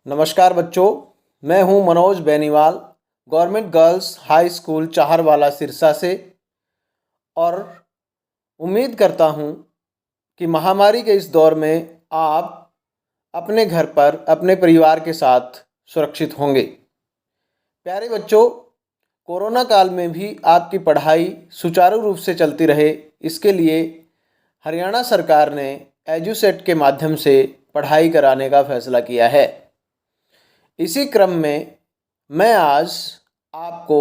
नमस्कार बच्चों, मैं हूं Manoj Beniwal, government girls high school Chaharwala Sirsa से। और उम्मीद करता हूं कि महामारी के इस दौर में आप अपने घर पर अपने परिवार के साथ सुरक्षित होंगे। प्यारे बच्चों, कोरोना काल में भी आपकी पढ़ाई सुचारू रूप से चलती रहे, इसके लिए हरियाणा सरकार ने एजुसेट के माध्यम से पढ़ाई कराने का फैसला किया है। इसी क्रम में मैं आज आपको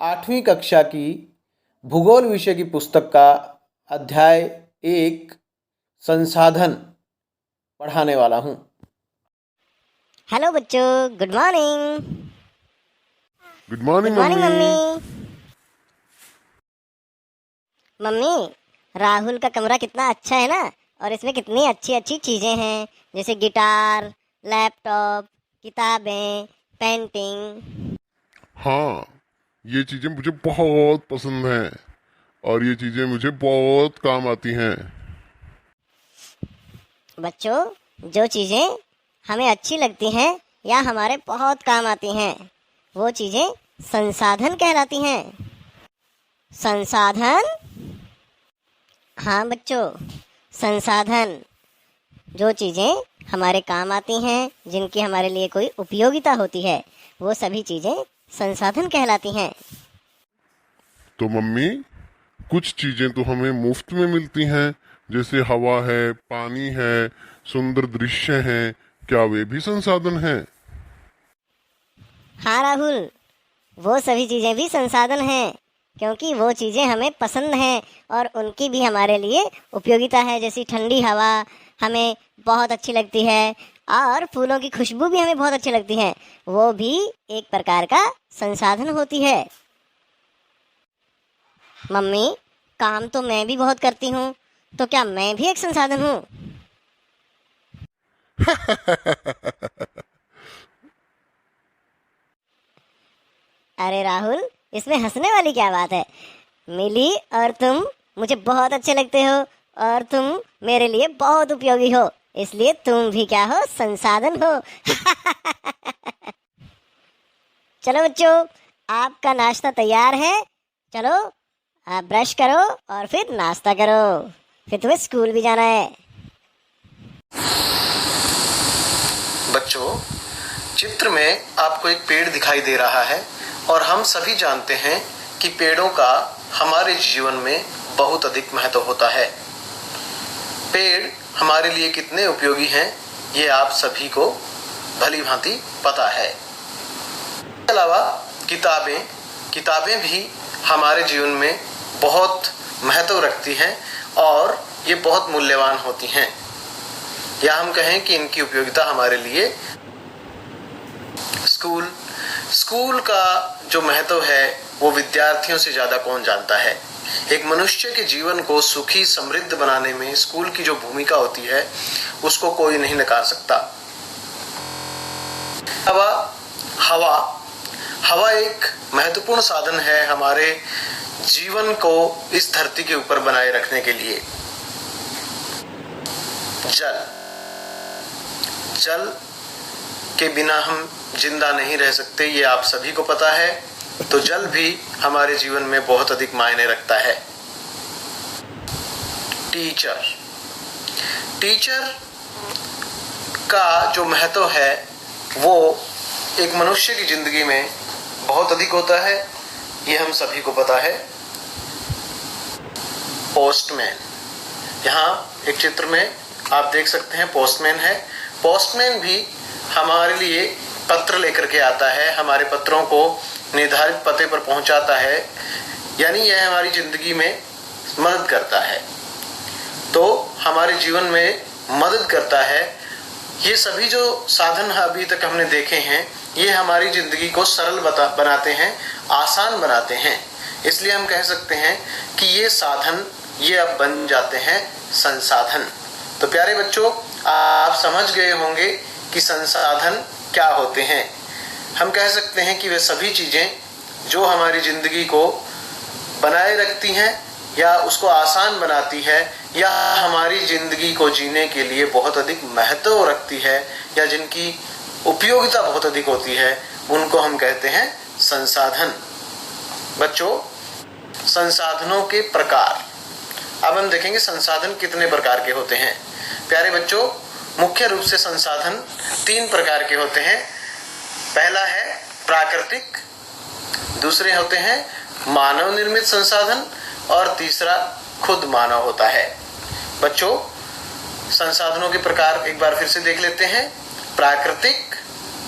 8वीं कक्षा की भूगोल विषय की पुस्तक का अध्याय 1 संसाधन पढ़ाने वाला हूँ। हेलो बच्चों, good morning. Good morning mummy. Mummy, Rahul का कमरा कितना अच्छा है ना, और इसमें कितनी अच्छी अच्छी चीजें हैं, जैसे गिटार, लैपटॉप, किताबें, पेंटिंग। हाँ, ये चीज़ें मुझे बहुत पसंद हैं और ये चीज़ें मुझे बहुत काम आती हैं। बच्चों, जो चीजें हमें अच्छी लगती हैं या हमारे बहुत काम आती हैं, वो चीजें संसाधन कहलाती हैं। संसाधन? हाँ बच्चों, संसाधन जो चीज़ें हमारे काम आती हैं, जिनकी हमारे लिए कोई उपयोगिता होती है, वो सभी चीज़ें संसाधन कहलाती हैं। तो मम्मी, कुछ चीज़ें तो हमें मुफ्त में मिलती हैं, जैसे हवा है, पानी है, सुंदर दृश्य हैं। क्या वे भी संसाधन हैं? हाँ राहुल, वो सभी चीज़ें भी संसाधन हैं, क्योंकि वो चीज़ें हमें पसंद हैं और उनकी भी हमारे लिए उपयोगिता है। जैसी ठंडी हवा हमें बहुत अच्छी लगती है और फूलों की खुशबू भी हमें बहुत अच्छी लगती है, वो भी एक प्रकार का संसाधन होती है। मम्मी, काम तो मैं भी बहुत करती हूँ, तो क्या मैं भी एक संसाधन हूँ? अरे राहुल, इसमें हंसने वाली क्या बात है? मिली और तुम मुझे बहुत अच्छे लगते हो और तुम मेरे लिए बहुत उपयोगी हो, इसलिए तुम भी क्या हो? संसाधन हो। चलो बच्चों, आपका नाश्ता तैयार है। चलो आप ब्रश करो और फिर नाश्ता करो, फिर तुम्हें स्कूल भी जाना है। बच्चों, चित्र में आपको एक पेड़ दिखाई दे रहा है और हम सभी जानते हैं कि पेड़ों का हमारे जीवन में बहुत अधिक महत्व होता है। पेड़ हमारे लिए कितने उपयोगी हैं, ये आप सभी को भली भांति पता है। इसके अलावा किताबें भी हमारे जीवन में बहुत महत्व रखती हैं और ये बहुत मूल्यवान होती हैं, या हम कहें कि इनकी उपयोगिता हमारे लिए स्कूल का जो महत्व है वो विद्यार्थियों से ज़्यादा कौन जानता है। एक मनुष्य के जीवन को सुखी समृद्ध बनाने में स्कूल की जो भूमिका होती है उसको कोई नहीं नकार सकता। हवा एक महत्वपूर्ण साधन है हमारे जीवन को इस धरती के ऊपर बनाए रखने के लिए। जल के बिना हम जिंदा नहीं रह सकते, ये आप सभी को पता है। तो जल भी हमारे जीवन में बहुत अधिक मायने रखता है। टीचर का जो महत्व है वो एक मनुष्य की जिंदगी में बहुत अधिक होता है, ये हम सभी को पता है। पोस्टमैन, यहाँ एक चित्र में आप देख सकते हैं पोस्टमैन है। पोस्टमैन भी हमारे लिए पत्र लेकर के आता है, हमारे पत्रों को निर्धारित पते पर पहुंचाता है, यानी यह हमारी जिंदगी में मदद करता है। तो हमारे जीवन में मदद करता है। ये सभी जो साधन अभी तक हमने देखे हैं, ये हमारी जिंदगी को सरल बनाते हैं, आसान बनाते हैं। इसलिए हम कह सकते हैं कि ये साधन ये अब बन जाते हैं संसाधन। तो प्यारे बच्चों, आप समझ गए होंगे कि संसाधन क्या होते हैं। हम कह सकते हैं कि वे सभी चीज़ें जो हमारी ज़िंदगी को बनाए रखती हैं या उसको आसान बनाती है या हमारी ज़िंदगी को जीने के लिए बहुत अधिक महत्व रखती है या जिनकी उपयोगिता बहुत अधिक होती है, उनको हम कहते हैं संसाधन। बच्चों, संसाधनों के प्रकार। अब हम देखेंगे संसाधन कितने प्रकार के होते हैं। प्यारे बच्चों, मुख्य रूप से संसाधन 3 प्रकार के होते हैं। पहला है प्राकृतिक, दूसरे होते हैं मानव निर्मित संसाधन और तीसरा खुद मानव होता है। बच्चों, संसाधनों के प्रकार एक बार फिर से देख लेते हैं। प्राकृतिक,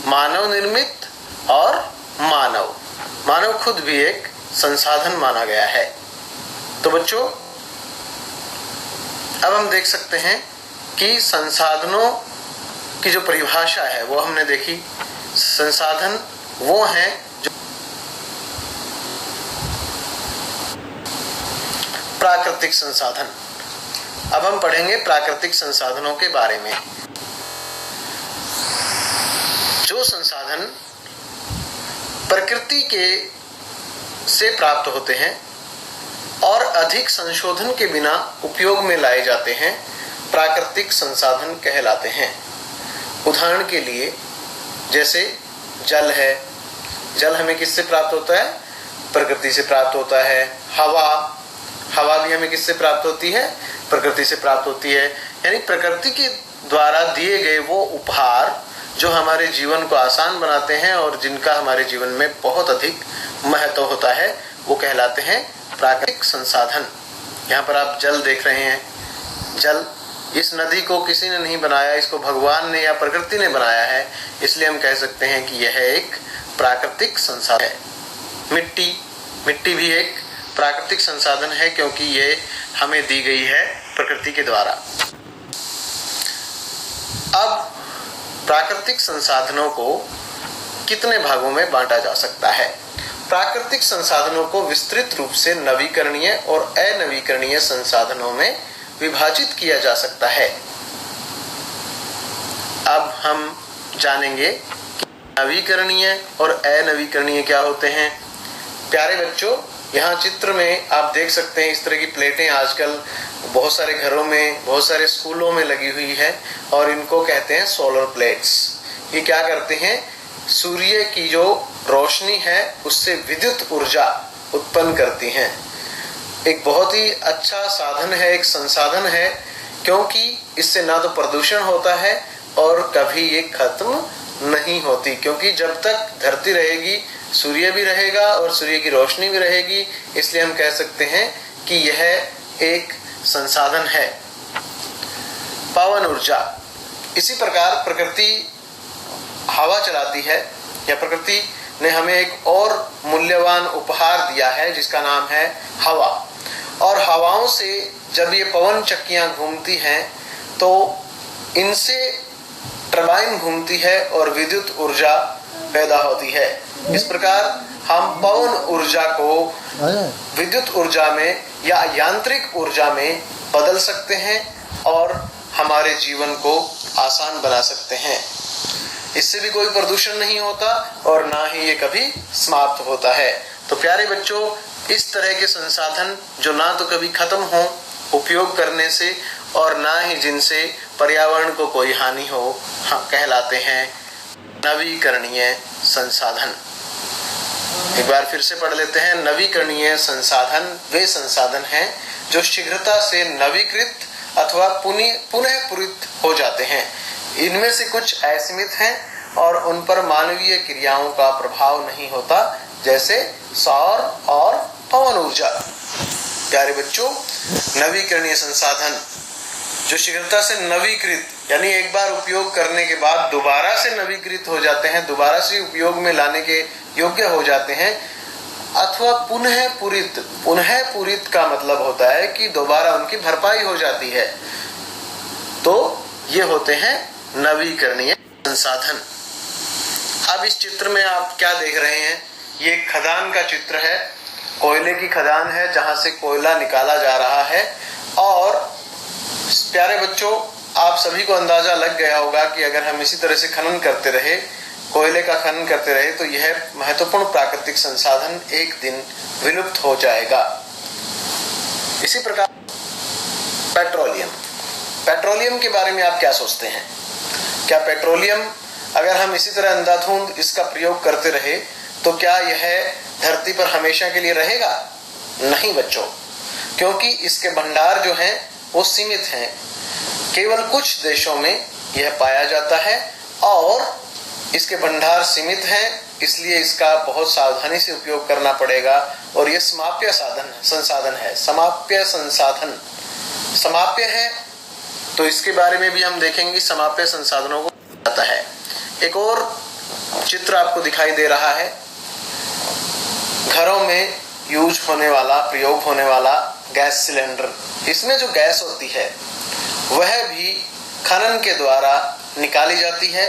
मानव निर्मित और मानव। मानव खुद भी एक संसाधन माना गया है। तो बच्चों, अब हम देख सकते हैं कि संसाधनों की जो परिभाषा है वो हमने देखी। संसाधन वो हैं जो प्राकृतिक संसाधन। अब हम पढ़ेंगे प्राकृतिक संसाधनों के बारे में। जो संसाधन प्रकृति के से प्राप्त होते हैं और अधिक संशोधन के बिना उपयोग में लाए जाते हैं, प्राकृतिक संसाधन कहलाते हैं। उदाहरण के लिए जैसे जल है। जल हमें किससे प्राप्त होता है? प्रकृति से प्राप्त होता है। हवा भी हमें किससे प्राप्त होती है? प्रकृति से प्राप्त होती है। यानी प्रकृति के द्वारा दिए गए वो उपहार जो हमारे जीवन को आसान बनाते हैं और जिनका हमारे जीवन में बहुत अधिक महत्व होता है, वो कहलाते हैं प्राकृतिक संसाधन। यहाँ पर आप जल देख रहे हैं। जल, इस नदी को किसी ने नहीं बनाया, इसको भगवान ने या प्रकृति ने बनाया है, इसलिए हम कह सकते हैं कि यह एक प्राकृतिक संसाधन है। मिट्टी भी एक प्राकृतिक संसाधन है क्योंकि ये हमें दी गई है प्रकृति के द्वारा। अब प्राकृतिक संसाधनों को कितने भागों में बांटा जा सकता है? प्राकृतिक संसाधनों को विस्तृत रूप से नवीकरणीय और अनवीकरणीय संसाधनों में विभाजित किया जा सकता है। अब हम जानेंगे कि नवीकरणीय और अनवीकरणीय क्या होते हैं। प्यारे बच्चों, यहाँ चित्र में आप देख सकते हैं इस तरह की प्लेटें आजकल बहुत सारे घरों में, बहुत सारे स्कूलों में लगी हुई है और इनको कहते हैं सोलर प्लेट्स। ये क्या करते हैं? सूर्य की जो रोशनी है उससे विद्युत ऊर्जा उत्पन्न करती हैं। एक बहुत ही अच्छा साधन है, एक संसाधन है, क्योंकि इससे ना तो प्रदूषण होता है और कभी ये खत्म नहीं होती, क्योंकि जब तक धरती रहेगी सूर्य भी रहेगा और सूर्य की रोशनी भी रहेगी। इसलिए हम कह सकते हैं कि यह एक संसाधन है। पवन ऊर्जा। इसी प्रकार प्रकृति हवा चलाती है, या प्रकृति ने हमें एक और मूल्यवान उपहार दिया है जिसका नाम है हवा। और हवाओं से जब ये पवन चक्कियां घूमती हैं तो इनसे टरबाइन घूमती है और विद्युत ऊर्जा पैदा होती है। इस प्रकार हम पवन ऊर्जा को विद्युत ऊर्जा में या यांत्रिक ऊर्जा में बदल सकते हैं और हमारे जीवन को आसान बना सकते हैं। इससे भी कोई प्रदूषण नहीं होता और ना ही ये कभी समाप्त होता है। तो प्यारे बच्चों, इस तरह के संसाधन जो ना तो कभी खत्म हो उपयोग करने से और ना ही जिनसे पर्यावरण को कोई हानि हो, कहलाते हैं नवीकरणीय संसाधन। एक बार फिर से पढ़ लेते हैं। नवीकरणीय संसाधन वे संसाधन हैं जो शीघ्रता से नवीकृत अथवा पुनः पूरित हो जाते हैं। इनमें से कुछ असीमित हैं और उन पर मानवीय क्रियाओं का प्रभाव नहीं होता, जैसे सौर और पवन ऊर्जा। प्यारे बच्चों, नवीकरणीय संसाधन जो शीघ्रता से नवीकृत यानी एक बार उपयोग करने के बाद दोबारा से नवीकृत हो जाते हैं, दोबारा से उपयोग में लाने के योग्य हो जाते हैं, अथवा पुनः पूरित का मतलब होता है कि दोबारा उनकी भरपाई हो जाती है। तो ये होते हैं नवीकरणीय संसाधन। अब इस चित्र में आप क्या देख रहे हैं? ये खदान का चित्र है। कोयले की खदान है जहां से कोयला निकाला जा रहा है। और प्यारे बच्चों, आप सभी को अंदाजा लग गया होगा कि अगर हम इसी तरह से खनन करते रहे, कोयले का खनन करते रहे, तो यह महत्वपूर्ण प्राकृतिक संसाधन एक दिन विलुप्त हो जाएगा। इसी प्रकार पेट्रोलियम के बारे में आप क्या सोचते हैं? क्या पेट्रोलियम अगर हम इसी तरह अंधाधुंध इसका प्रयोग करते रहे तो क्या यह धरती पर हमेशा के लिए रहेगा? नहीं बच्चों, क्योंकि इसके भंडार जो हैं वो सीमित हैं। केवल कुछ देशों में यह पाया जाता है और इसके भंडार सीमित हैं, इसलिए इसका बहुत सावधानी से उपयोग करना पड़ेगा। और यह समाप्य संसाधन है। समाप्य संसाधन समाप्य है तो इसके बारे में भी हम देखेंगे। समाप्य संसाधनों को आता है। एक और चित्र आपको दिखाई दे रहा है। घरों में यूज होने वाला, प्रयोग होने वाला गैस सिलेंडर। इसमें जो गैस होती है वह भी खनन के द्वारा निकाली जाती है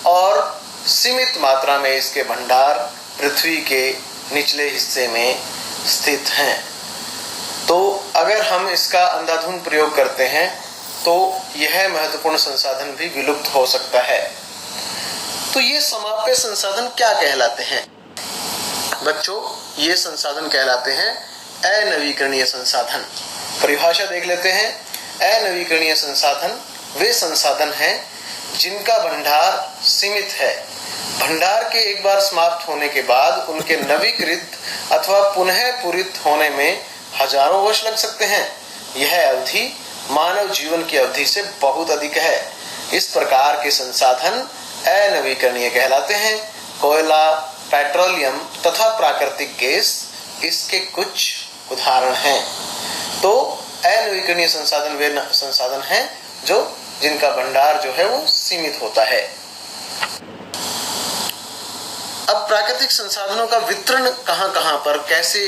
और सीमित मात्रा में इसके भंडार पृथ्वी के निचले हिस्से में स्थित हैं। तो अगर हम इसका अंधाधुंध प्रयोग करते हैं तो यह महत्वपूर्ण संसाधन भी विलुप्त हो सकता है। तो ये समाप्य संसाधन क्या कहलाते हैं बच्चों? ये संसाधन कहलाते हैं अनवीकरणीय संसाधन। परिभाषा देख लेते हैं। अनवीकरणीय संसाधन वे संसाधन हैं जिनका भंडार सीमित है। भंडार के एक बार समाप्त होने के बाद उनके नवीकृत अथवा पुनः पूरित होने में हजारों वर्ष लग सकते हैं। यह अवधि मानव जीवन की अवधि से बहुत अधिक है। इस प्रकार के संसाधन अनवीकरणीय कहलाते हैं। कोयला, पेट्रोलियम तथा प्राकृतिक गैस इसके कुछ उदाहरण हैं। तो अनवीकरणीय संसाधन वे संसाधन हैं जिनका भंडार जो है वो सीमित होता है। अब प्राकृतिक संसाधनों का वितरण कहां-कहां पर कैसे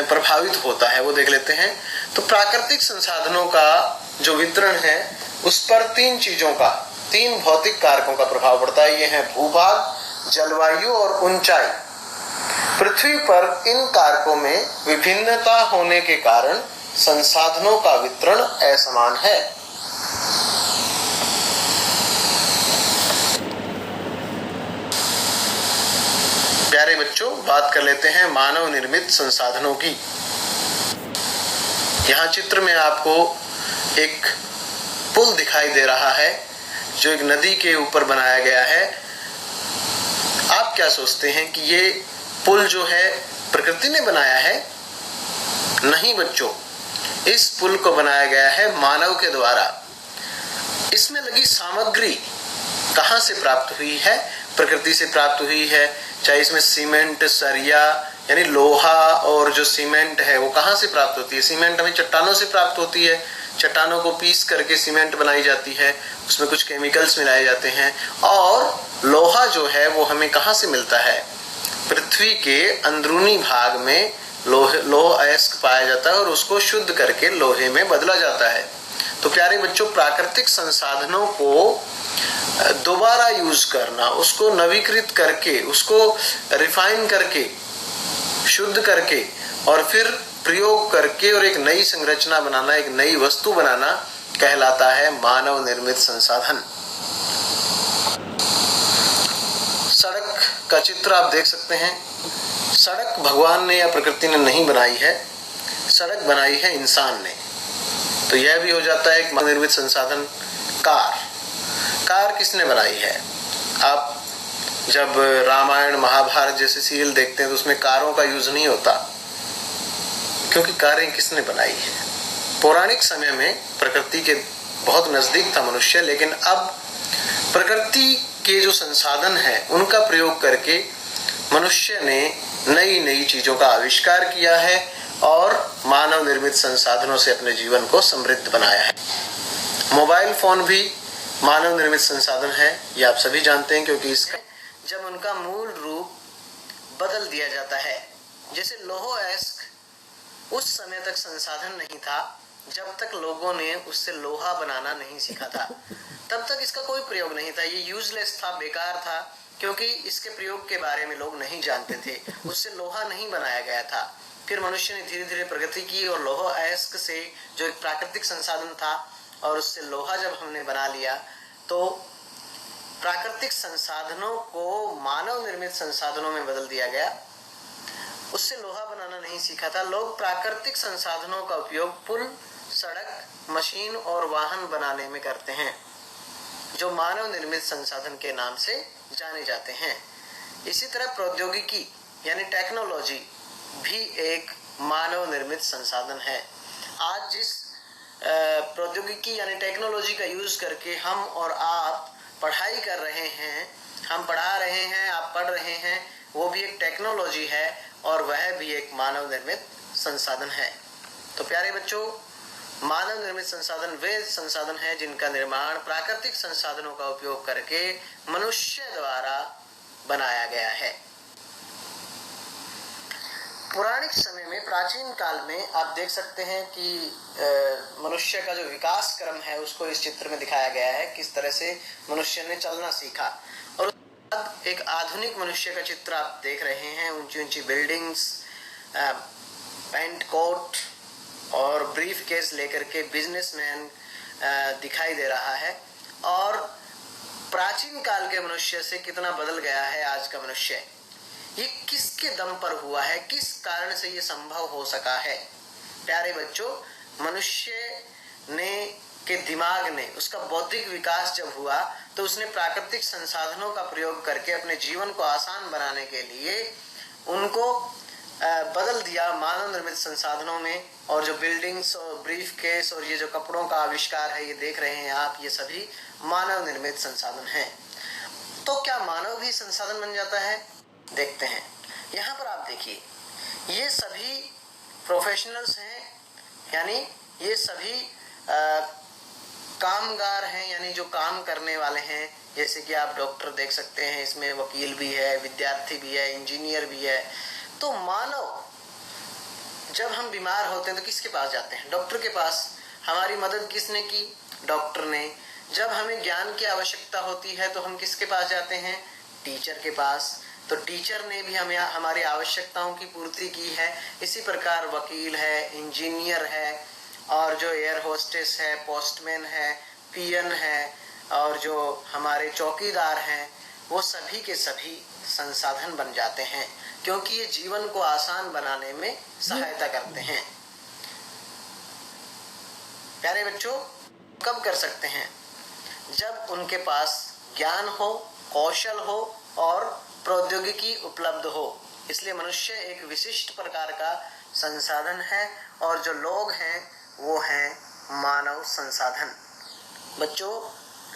प्रभावित होता है वो देख लेते हैं। तो प्राकृतिक संसाधनों का जो वितरण है उस पर तीन भौतिक कारकों का प्रभाव पड़ता है। ये हैं भूभाग, जलवायु और ऊंचाई। पृथ्वी पर इन कारकों में विभिन्नता होने के कारण संसाधनों का वितरण असमान है। प्यारे बच्चों, बात कर लेते हैं मानव निर्मित संसाधनों की। यहाँ चित्र में आपको एक पुल दिखाई दे रहा है जो एक नदी के ऊपर बनाया गया है। आप क्या सोचते हैं कि ये पुल जो है प्रकृति ने बनाया है? नहीं बच्चों, इस पुल को बनाया गया है मानव के द्वारा। इसमें लगी सामग्री कहां से प्राप्त हुई है? प्रकृति से प्राप्त हुई है। चाहे इसमें सीमेंट, सरिया यानी लोहा और जो सीमेंट है वो कहां से प्राप्त होती है? सीमेंट हमें चट्टानों से प्राप्त होती है। चट्टानों को पीस करके सीमेंट बनाई जाती है, उसमें कुछ केमिकल्स मिलाए जाते हैं। और लोहा जो है वो हमें कहां से मिलता है? पृथ्वी के अंदरूनी भाग में लौह अयस्क पाया जाता है और उसको शुद्ध करके लोहे में बदला जाता है। तो प्यारे बच्चों, प्राकृतिक संसाधनों को दोबारा यूज करना, उसको नवीकृत करके, उसको रिफाइन करके, शुद्ध करके और फिर प्रयोग करके और एक नई संरचना बनाना, एक नई वस्तु बनाना कहलाता है मानव निर्मित संसाधन। सड़क का चित्र आप देख सकते हैं। सड़क भगवान ने या प्रकृति ने नहीं बनाई है, सड़क बनाई है इंसान ने। तो यह भी हो जाता है एक मानव निर्मित संसाधन। कार किसने बनाई है? आप जब रामायण, महाभारत जैसे सीरियल देखते हैं तो उसमें कारों का यूज नहीं होता, क्योंकि कारें किसने बनाई है? पौराणिक समय में प्रकृति के बहुत नजदीक था मनुष्य, लेकिन अब प्रकृति के जो संसाधन है उनका प्रयोग करके मनुष्य ने नई नई चीजों का आविष्कार किया है और मानव निर्मित संसाधनों से अपने जीवन को समृद्ध बनाया है। मोबाइल फोन भी मानव निर्मित संसाधन है, ये आप सभी जानते हैं, क्योंकि इसका जब उनका मूल रूप बदल दिया जाता है। जैसे लौह अयस्क उस समय तक संसाधन नहीं था जब तक लोगों ने उससे लोहा बनाना नहीं सीखा था। तब तक इसका कोई प्रयोग नहीं था, ये यूजलेस था, बेकार था, क्योंकि इसके प्रयोग के बारे में लोग नहीं जानते थे, उससे लोहा नहीं बनाया गया था। फिर मनुष्य ने धीरे धीरे प्रगति की और लौह अयस्क से जो एक प्राकृतिक संसाधन था और उससे लोहा जब हमने बना लिया तो प्राकृतिक संसाधनों को मानव निर्मित संसाधनों में बदल दिया गया। उससे लोहा बनाना नहीं सीखा था। लोग प्राकृतिक संसाधनों का उपयोग पुल, सड़क, मशीन और वाहन बनाने में करते हैं। जो मानव निर्मित संसाधन के नाम से जाने जाते हैं। इसी तरह प्रौद्योगिकी यानी टेक्नोलॉजी भी एक मानव निर्मित संसाधन है। आज जिस प्रौद्योगिकी यानी टेक्नोलॉजी का यूज करके हम और आप पढ़ाई कर रहे हैं, हम पढ़ा रहे हैं, आप पढ़ रहे हैं, वो भी एक टेक्नोलॉजी है और वह भी एक मानव निर्मित संसाधन है। तो प्यारे बच्चों, मानव निर्मित संसाधन वे संसाधन हैं जिनका निर्माण प्राकृतिक संसाधनों का उपयोग करके मनुष्य द्वारा बनाया गया है। पौराणिक समय में, प्राचीन काल में आप देख सकते हैं कि मनुष्य का जो विकास क्रम है उसको इस चित्र में दिखाया गया है, किस तरह से मनुष्य ने चलना सीखा। और उसके बाद एक आधुनिक मनुष्य का चित्र आप देख रहे हैं, ऊंची ऊंची बिल्डिंग्स, पैंट कोट और ब्रीफ केस लेकर के बिजनेसमैन दिखाई दे रहा है। और प्राचीन काल के मनुष्य से कितना बदल गया है आज का मनुष्य। ये किसके दम पर हुआ है, किस कारण से ये संभव हो सका है? प्यारे बच्चों, मनुष्य ने के दिमाग ने, उसका बौद्धिक विकास जब हुआ तो उसने प्राकृतिक संसाधनों का प्रयोग करके अपने जीवन को आसान बनाने के लिए उनको बदल दिया मानव निर्मित संसाधनों में। और जो बिल्डिंग्स और ब्रीफ केस और ये जो कपड़ों का आविष्कार है, ये देख रहे हैं आप, ये सभी मानव निर्मित संसाधन हैं। तो क्या मानव भी संसाधन बन जाता है? देखते हैं। यहाँ पर आप देखिए, ये सभी प्रोफेशनल्स हैं, यानी ये सभी कामगार हैं, यानी जो काम करने वाले हैं। जैसे कि आप डॉक्टर देख सकते हैं, इसमें वकील भी है, विद्यार्थी भी है, इंजीनियर भी है। तो मानव, जब हम बीमार होते हैं तो किसके पास जाते हैं? डॉक्टर के पास। हमारी मदद किसने की? डॉक्टर ने। जब हमें ज्ञान की आवश्यकता होती है तो हम किसके पास जाते हैं? टीचर के पास। तो टीचर ने भी हमें हमारी आवश्यकताओं की पूर्ति की है। इसी प्रकार वकील है, इंजीनियर है, और जो एयर होस्टेस है, पोस्टमैन है, पीएन है, और जो हमारे चौकीदार हैं, वो सभी के सभी संसाधन बन जाते हैं, क्योंकि ये जीवन को आसान बनाने में सहायता करते हैं। प्यारे बच्चों, कब कर सकते हैं? जब उनके पास ज्ञान हो, कौशल हो और प्रौद्योगिकी उपलब्ध हो। इसलिए मनुष्य एक विशिष्ट प्रकार का संसाधन है और जो लोग हैं वो हैं मानव संसाधन। बच्चों,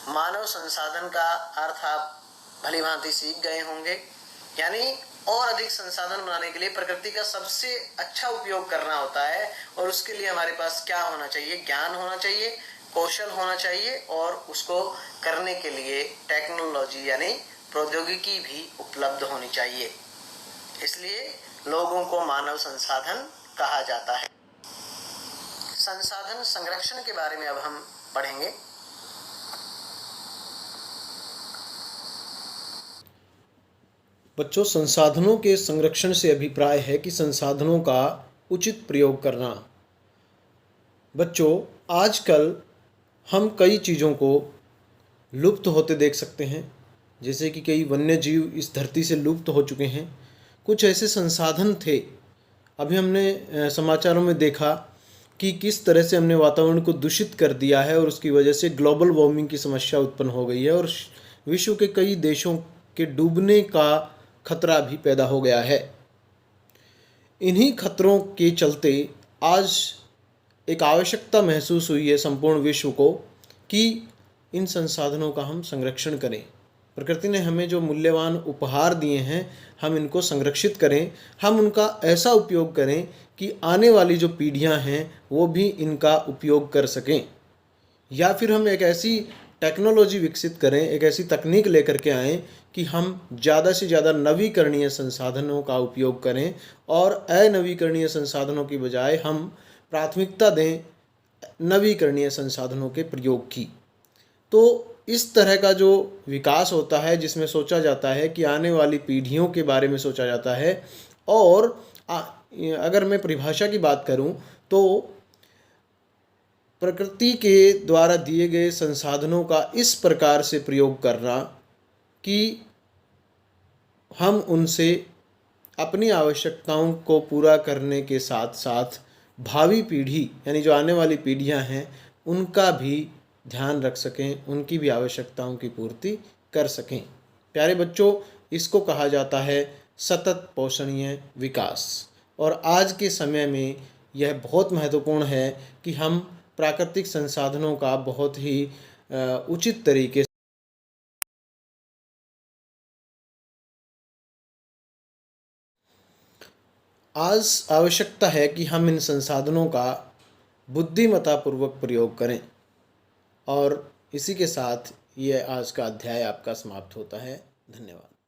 मानव संसाधन का अर्थ आप भली भांति सीख गए होंगे। यानी और अधिक संसाधन बनाने के लिए प्रकृति का सबसे अच्छा उपयोग करना होता है, और उसके लिए हमारे पास क्या होना चाहिए? ज्ञान होना चाहिए, कौशल होना चाहिए, और उसको करने के लिए टेक्नोलॉजी यानी प्रौद्योगिकी भी उपलब्ध होनी चाहिए। इसलिए लोगों को मानव संसाधन कहा जाता है। संसाधन संरक्षण के बारे में अब हम पढ़ेंगे। बच्चों, संसाधनों के संरक्षण से अभिप्राय है कि संसाधनों का उचित प्रयोग करना। बच्चों, आजकल हम कई चीज़ों को लुप्त होते देख सकते हैं, जैसे कि कई वन्य जीव इस धरती से लुप्त हो चुके हैं। कुछ ऐसे संसाधन थे, अभी हमने समाचारों में देखा कि किस तरह से हमने वातावरण को दूषित कर दिया है और उसकी वजह से ग्लोबल वार्मिंग की समस्या उत्पन्न हो गई है और विश्व के कई देशों के डूबने का खतरा भी पैदा हो गया है। इन्हीं खतरों के चलते आज एक आवश्यकता महसूस हुई है संपूर्ण विश्व को कि इन संसाधनों का हम संरक्षण करें। प्रकृति ने हमें जो मूल्यवान उपहार दिए हैं, हम इनको संरक्षित करें, हम उनका ऐसा उपयोग करें कि आने वाली जो पीढ़ियां हैं वो भी इनका उपयोग कर सकें। या फिर हम एक ऐसी टेक्नोलॉजी विकसित करें, एक ऐसी तकनीक लेकर के आएँ कि हम ज़्यादा से ज़्यादा नवीकरणीय संसाधनों का उपयोग करें और अनवीकरणीय संसाधनों की बजाय हम प्राथमिकता दें नवीकरणीय संसाधनों के प्रयोग की। तो इस तरह का जो विकास होता है, जिसमें सोचा जाता है कि आने वाली पीढ़ियों के बारे में सोचा जाता है, और अगर मैं परिभाषा की बात करूं तो प्रकृति के द्वारा दिए गए संसाधनों का इस प्रकार से प्रयोग करना कि हम उनसे अपनी आवश्यकताओं को पूरा करने के साथ साथ भावी पीढ़ी यानी जो आने वाली पीढ़ियां हैं उनका भी ध्यान रख सकें, उनकी भी आवश्यकताओं की पूर्ति कर सकें। प्यारे बच्चों, इसको कहा जाता है सतत पोषणीय विकास। और आज के समय में यह बहुत महत्वपूर्ण है कि हम प्राकृतिक संसाधनों का बहुत ही उचित तरीके आज आवश्यकता है कि हम इन संसाधनों का बुद्धिमत्तापूर्वक प्रयोग करें। और इसी के साथ ये आज का अध्याय आपका समाप्त होता है। धन्यवाद।